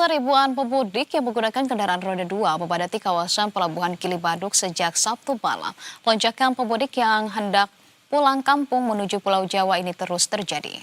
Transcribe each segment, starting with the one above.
Ribuan pemudik yang menggunakan kendaraan roda 2 memadati kawasan Pelabuhan Gili Baduk sejak Sabtu malam. Lonjakan pemudik yang hendak pulang kampung menuju Pulau Jawa ini terus terjadi.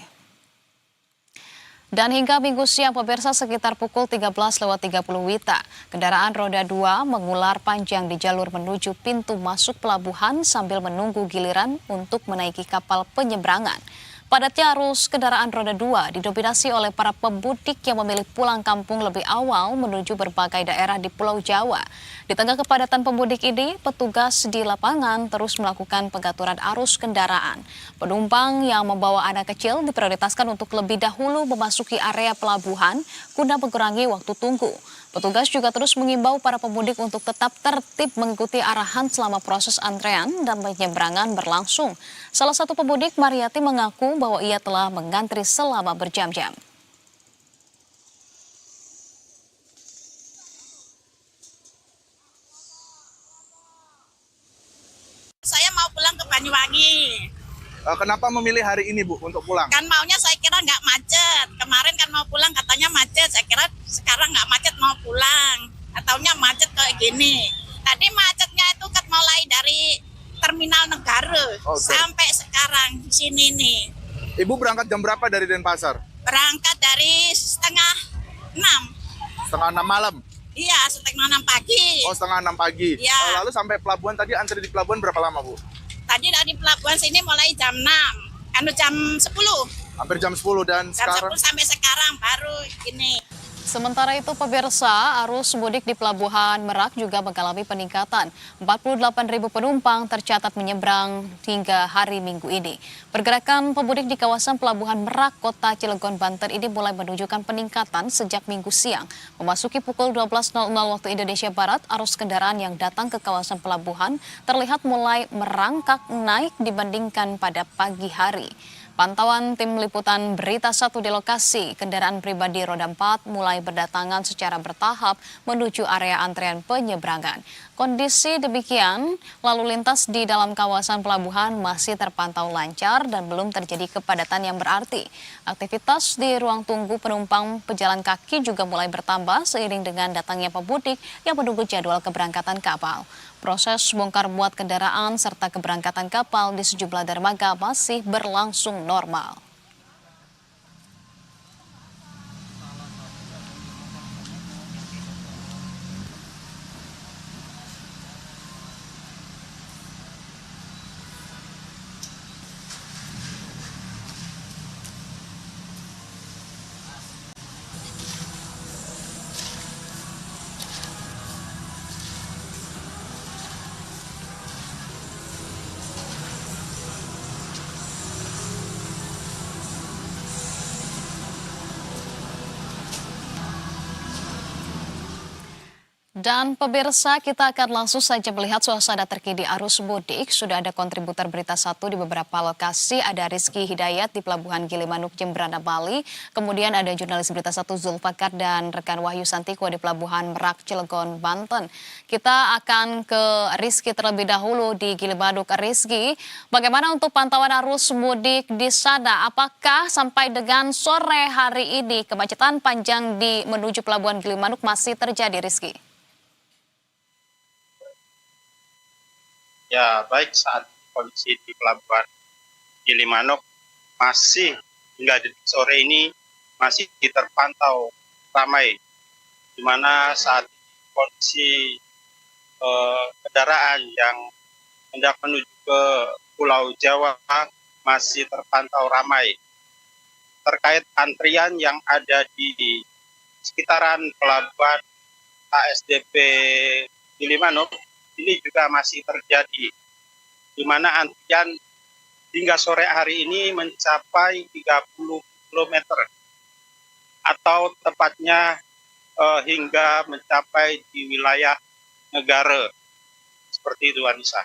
Dan hingga Minggu siang pemirsa sekitar pukul 13.30 WITA, kendaraan roda 2 mengular panjang di jalur menuju pintu masuk pelabuhan sambil menunggu giliran untuk menaiki kapal penyeberangan. Padatnya arus kendaraan roda 2 didominasi oleh para pemudik yang memilih pulang kampung lebih awal menuju berbagai daerah di Pulau Jawa. Di tengah kepadatan pemudik ini, petugas di lapangan terus melakukan pengaturan arus kendaraan. Penumpang yang membawa anak kecil diprioritaskan untuk lebih dahulu memasuki area pelabuhan guna mengurangi waktu tunggu. Petugas juga terus mengimbau para pemudik untuk tetap tertib mengikuti arahan selama proses antrean dan penyeberangan berlangsung. Salah satu pemudik, Mariati, mengaku bahwa ia telah mengantri selama berjam-jam. Saya mau pulang ke Banyuwangi. Kenapa memilih hari ini, Bu, untuk pulang? Kan maunya saya kira nggak macet. Kemarin kan mau pulang katanya macet. Saya kira sekarang nggak macet mau pulang. Ataunya macet kayak gini. Tadi macetnya itu kan mulai dari Terminal Negara sampai sekarang di sini nih. Ibu berangkat jam berapa dari Denpasar? Berangkat dari setengah 6. Setengah 6 malam? Iya, setengah 6 pagi. Oh, setengah 6 pagi. Iya. Lalu sampai pelabuhan tadi, antri di pelabuhan berapa lama, Bu? Tadi dari pelabuhan sini mulai jam 6. Anu jam 10. Hampir jam 10 dan Jam sekarang? 10 sampai sekarang baru gini. Sementara itu pemirsa, arus mudik di Pelabuhan Merak juga mengalami peningkatan. 48.000 penumpang tercatat menyeberang hingga hari Minggu ini. Pergerakan pemudik di kawasan Pelabuhan Merak, Kota Cilegon, Banten ini mulai menunjukkan peningkatan sejak Minggu siang. Memasuki pukul 12.00 waktu Indonesia Barat, arus kendaraan yang datang ke kawasan pelabuhan terlihat mulai merangkak naik dibandingkan pada pagi hari. Pantauan tim liputan Berita 1 di lokasi, kendaraan pribadi roda 4 mulai berdatangan secara bertahap menuju area antrean penyeberangan. Kondisi demikian, lalu lintas di dalam kawasan pelabuhan masih terpantau lancar dan belum terjadi kepadatan yang berarti. Aktivitas di ruang tunggu penumpang pejalan kaki juga mulai bertambah seiring dengan datangnya pemudik yang menunggu jadwal keberangkatan kapal. Proses bongkar muat kendaraan serta keberangkatan kapal di sejumlah dermaga masih berlangsung normal. Dan pemirsa, kita akan langsung saja melihat suasana terkini arus mudik. Sudah ada kontributor Berita 1 di beberapa lokasi. Ada Rizky Hidayat di Pelabuhan Gili Manuk, Jemberana, Bali. Kemudian ada jurnalis Berita 1 Zulfakar dan rekan Wahyu Santiko di Pelabuhan Merak, Cilegon, Banten. Kita akan ke Rizky terlebih dahulu di Gili Manuk. Rizky, bagaimana untuk pantauan arus mudik di sana? Apakah sampai dengan sore hari ini kemacetan panjang di menuju Pelabuhan Gili Manuk masih terjadi, Rizky? Ya, baik, saat kondisi di Pelabuhan Gili Manuk masih hingga detik sore ini masih terpantau ramai, di mana saat kondisi kendaraan yang hendak menuju ke Pulau Jawa masih terpantau ramai. Terkait antrian yang ada di sekitaran Pelabuhan ASDP Gili Manuk, ini juga masih terjadi, di mana antrian hingga sore hari ini mencapai 30 km atau tepatnya hingga mencapai di wilayah negara. Seperti itu, Anissa.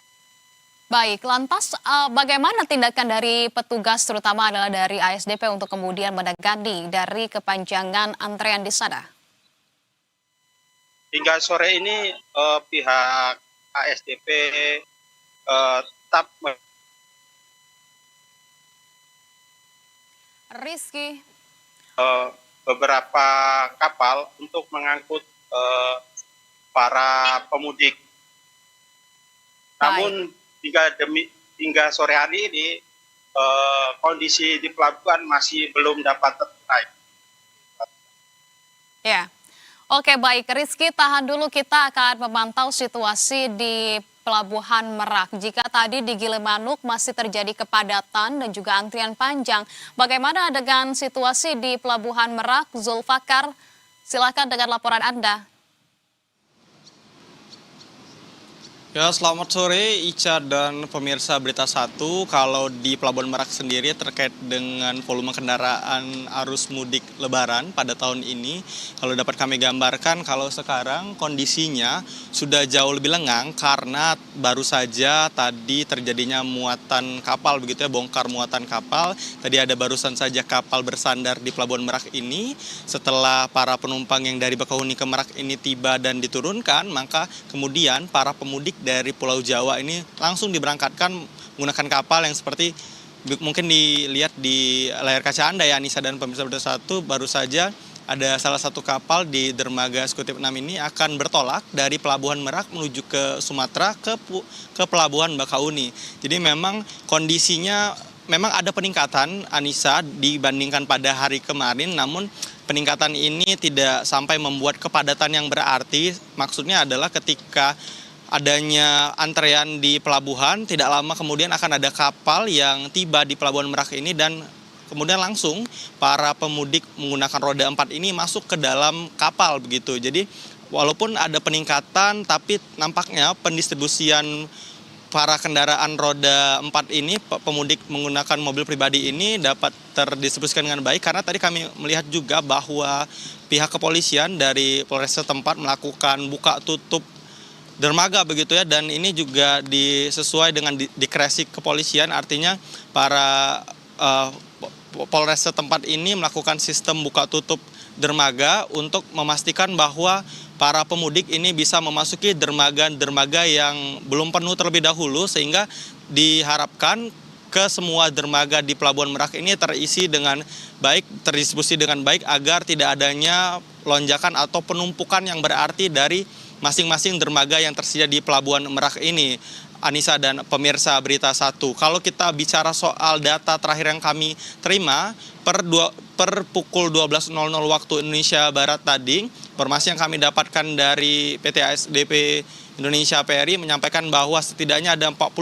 Baik, lantas bagaimana tindakan dari petugas terutama adalah dari ASDP untuk kemudian menangani dari kepanjangan antrean di sana? Hingga sore ini pihak ASDP tetap Rizky. beberapa kapal untuk mengangkut para pemudik. Namun hingga sore hari ini kondisi di pelabuhan masih belum dapat terurai. Ya. Oke, baik. Rizky, tahan dulu, kita akan memantau situasi di Pelabuhan Merak. Jika tadi di Gilimanuk masih terjadi kepadatan dan juga antrian panjang, bagaimana dengan situasi di Pelabuhan Merak? Zulfakar, silakan dengan laporan Anda. Ya, selamat sore Ica dan pemirsa Berita 1. Kalau di Pelabuhan Merak sendiri terkait dengan volume kendaraan arus mudik Lebaran pada tahun ini, kalau dapat kami gambarkan, kalau sekarang kondisinya sudah jauh lebih lengang karena baru saja tadi terjadinya muatan kapal, begitu ya, bongkar muatan kapal. Tadi ada barusan saja kapal bersandar di Pelabuhan Merak ini. Setelah para penumpang yang dari Bakauheni ke Merak ini tiba dan diturunkan, maka kemudian para pemudik dari Pulau Jawa ini langsung diberangkatkan menggunakan kapal yang seperti mungkin dilihat di layar kaca Anda ya, Anissa dan pemirsa Berita 1, baru saja ada salah satu kapal di dermaga Eksekutif 6 ini akan bertolak dari Pelabuhan Merak menuju ke Sumatera ke Pelabuhan Bakauheni. Jadi memang kondisinya memang ada peningkatan, Anissa, dibandingkan pada hari kemarin, namun peningkatan ini tidak sampai membuat kepadatan yang berarti. Maksudnya adalah ketika adanya antrean di pelabuhan, tidak lama kemudian akan ada kapal yang tiba di Pelabuhan Merak ini dan kemudian langsung para pemudik menggunakan roda 4 ini masuk ke dalam kapal begitu. Jadi walaupun ada peningkatan, tapi nampaknya pendistribusian para kendaraan roda 4 ini, pemudik menggunakan mobil pribadi ini dapat terdistribusikan dengan baik, karena tadi kami melihat juga bahwa pihak kepolisian dari Polres setempat melakukan buka tutup dermaga begitu ya, dan ini juga sesuai dengan diskresi kepolisian, artinya para Polres setempat ini melakukan sistem buka tutup dermaga untuk memastikan bahwa para pemudik ini bisa memasuki dermaga-dermaga yang belum penuh terlebih dahulu, sehingga diharapkan ke semua dermaga di Pelabuhan Merak ini terisi dengan baik, terdistribusi dengan baik, agar tidak adanya lonjakan atau penumpukan yang berarti dari masing-masing dermaga yang tersedia di Pelabuhan Merak ini, Anissa dan pemirsa Berita 1. Kalau kita bicara soal data terakhir yang kami terima, per pukul 12.00 waktu Indonesia Barat tadi, informasi yang kami dapatkan dari PT ASDP Indonesia PRI menyampaikan bahwa setidaknya ada 40.000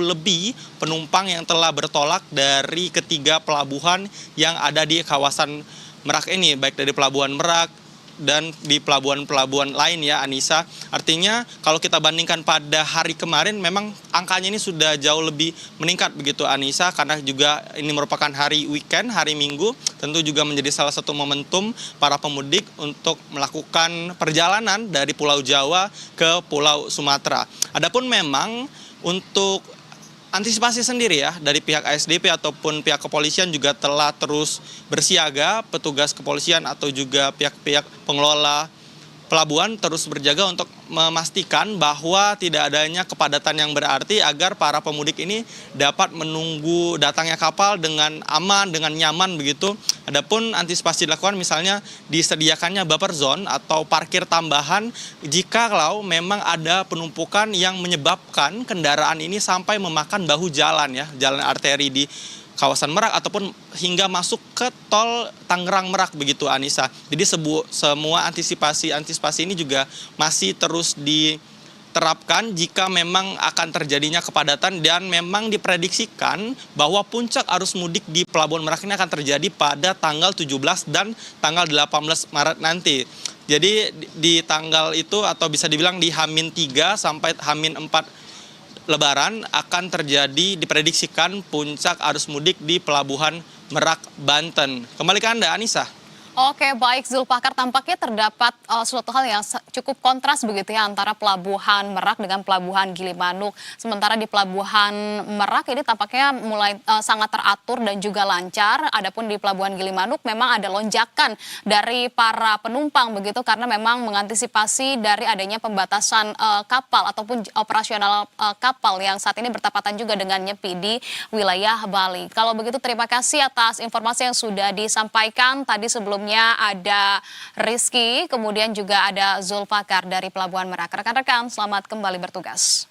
lebih penumpang yang telah bertolak dari ketiga pelabuhan yang ada di kawasan Merak ini, baik dari Pelabuhan Merak dan di pelabuhan-pelabuhan lain ya, Anissa. Artinya kalau kita bandingkan pada hari kemarin, memang angkanya ini sudah jauh lebih meningkat begitu, Anissa, karena juga ini merupakan hari weekend, hari Minggu, tentu juga menjadi salah satu momentum para pemudik untuk melakukan perjalanan dari Pulau Jawa ke Pulau Sumatera. Adapun memang untuk antisipasi sendiri ya, dari pihak ASDP ataupun pihak kepolisian juga telah terus bersiaga, petugas kepolisian atau juga pihak-pihak pengelola pelabuhan terus berjaga untuk memastikan bahwa tidak adanya kepadatan yang berarti, agar para pemudik ini dapat menunggu datangnya kapal dengan aman, dengan nyaman begitu. Adapun antisipasi dilakukan, misalnya disediakannya buffer zone atau parkir tambahan jika kalau memang ada penumpukan yang menyebabkan kendaraan ini sampai memakan bahu jalan ya, jalan arteri di kawasan Merak ataupun hingga masuk ke tol Tangerang Merak begitu, Anissa. Jadi semua antisipasi ini juga masih terus diterapkan jika memang akan terjadinya kepadatan, dan memang diprediksikan bahwa puncak arus mudik di Pelabuhan Merak ini akan terjadi pada tanggal 17 dan tanggal 18 Maret nanti. Jadi di tanggal itu, atau bisa dibilang di H-3 sampai H-4 Lebaran, akan terjadi, diprediksikan puncak arus mudik di Pelabuhan Merak, Banten. Kembali ke Anda, Anissa. Oke, baik Zulfakar, tampaknya terdapat suatu hal yang cukup kontras begitu ya antara Pelabuhan Merak dengan Pelabuhan Gilimanuk. Sementara di Pelabuhan Merak ini tampaknya mulai sangat teratur dan juga lancar. Adapun di Pelabuhan Gilimanuk memang ada lonjakan dari para penumpang begitu, karena memang mengantisipasi dari adanya pembatasan kapal ataupun operasional kapal yang saat ini bertepatan juga dengan nyepi di wilayah Bali. Kalau begitu terima kasih atas informasi yang sudah disampaikan tadi sebelumnya diantaranya ada Rizky, kemudian juga ada Zulfakar dari Pelabuhan Merak. Rekan-rekan, selamat kembali bertugas.